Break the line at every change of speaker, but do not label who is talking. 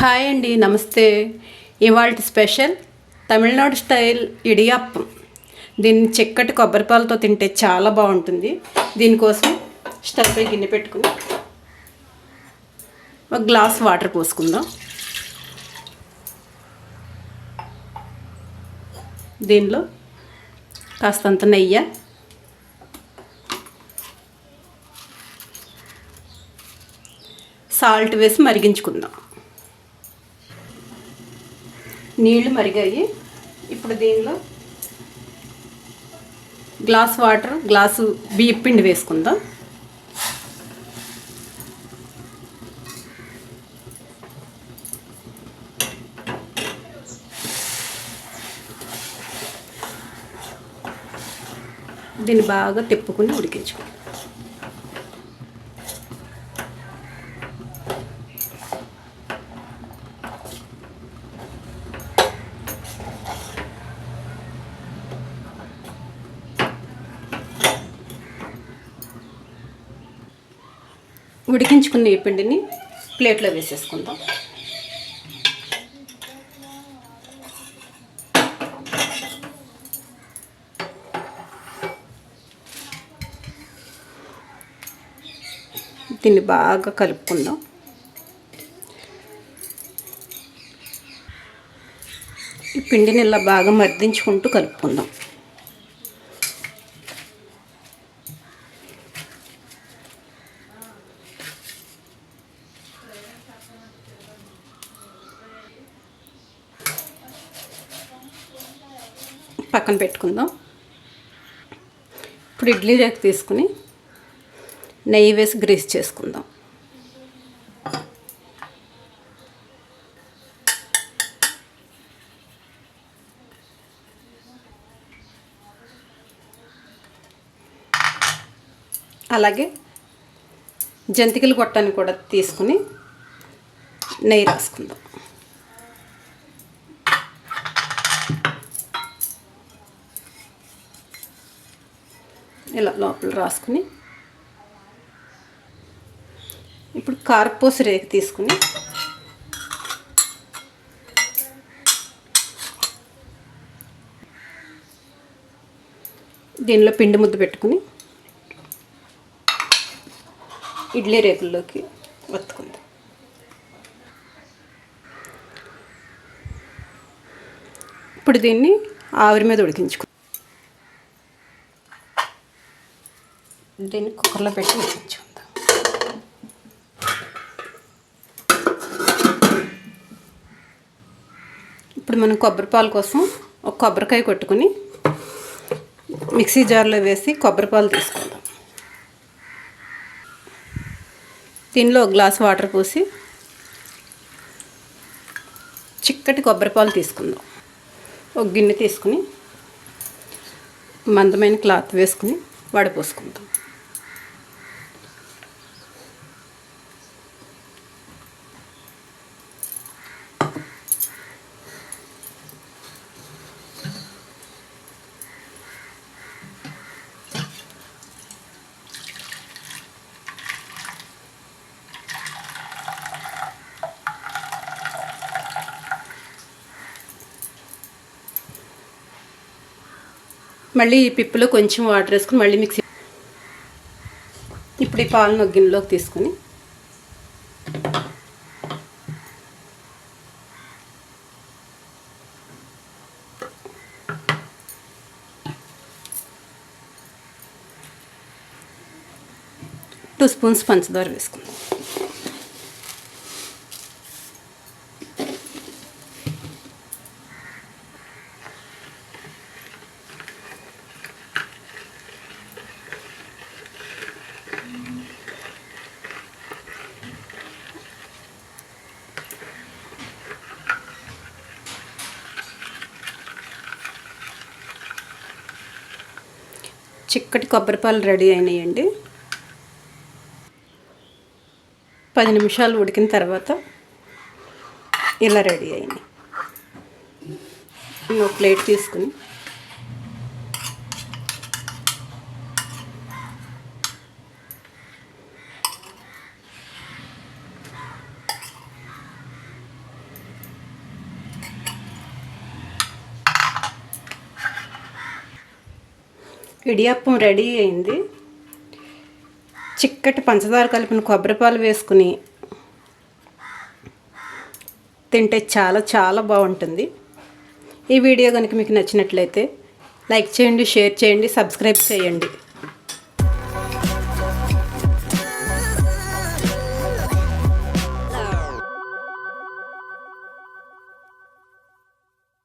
Hi అండి, నమస్తే. ఇవాల్టి స్పెషల్ తమిళనాడు స్టైల్ ఇడియాప్పం. దీన్ని చిక్కటి కొబ్బరిపాలతో తింటే చాలా బాగుంటుంది. దీనికోసం స్టవ్ పై గిన్నె పెట్టుకుని ఒక గ్లాస్ వాటర్ పోసుకుందాం. దీనిలో కాస్తంత నెయ్యి, సాల్ట్ వేసి మరిగించుకుందాం. నీళ్లు మరిగాయి. ఇప్పుడు దీనిలో గ్లాస్ వాటర్, గ్లాసు బియ్యం పిండి వేసుకుందాం. దీన్ని బాగా తిప్పుకుని ఉడికించుకుందాం. ఉడికించుకున్న ఈ పిండిని ప్లేట్లో వేసేసుకుందాం. దీన్ని బాగా కలుపుకుందాం. ఈ పిండిని ఇలా బాగా మర్దించుకుంటూ కలుపుకుందాం. పక్కన పెట్టుకుందాం. ఇప్పుడు ఇడ్లీ రేకు తీసుకుని నెయ్యి వేసి గ్రీస్ చేసుకుందాం. అలాగే జంతికలు గొట్టాన్ని కూడా తీసుకుని నెయ్యి రాసుకుందాం. ఇలా లోపల రాసుకుని ఇప్పుడు కారపూస రేకు తీసుకుని దీనిలో పిండి ముద్ద పెట్టుకుని ఇడ్లీ రేకుల్లోకి వత్తుకుందాం. ఇప్పుడు దీన్ని ఆవిరి మీద ఉడికించుకుందాం. దీన్ని కుక్కర్లో పెట్టి ఉడికించుకుందాం. ఇప్పుడు మనం కొబ్బరిపాల కోసం ఒక కొబ్బరికాయ కొట్టుకుని మిక్సీ జార్లో వేసి కొబ్బరిపాలు తీసుకుందాం. దీనిలో ఒక గ్లాస్ వాటర్ పోసి చిక్కటి కొబ్బరిపాలు తీసుకుందాం. ఒక గిన్నె తీసుకుని మందమైన క్లాత్ వేసుకుని వడపోసుకుందాం. మళ్ళీ ఈ పిప్పులో కొంచెం వాటర్ వేసుకుని మళ్ళీ మిక్సీ. ఇప్పుడు ఈ పాలను ఒక గిన్నెలోకి తీసుకుని టూ స్పూన్స్ పంచదార వేసుకుందాం. చిక్కటి కొబ్బరిపాలు రెడీ అయినాయండి. 10 నిమిషాలు ఉడికిన తర్వాత ఇలా రెడీ అయినాయి. ఒక ప్లేట్ తీసుకుని ఇడియప్పం రెడీ అయింది. చిక్కటి పంచదార కలిపిన కొబ్బరిపాలు వేసుకుని తింటే చాలా చాలా బాగుంటుంది. ఈ వీడియో కనుక మీకు నచ్చినట్లయితే లైక్ చేయండి, షేర్ చేయండి, సబ్స్క్రైబ్ చేయండి.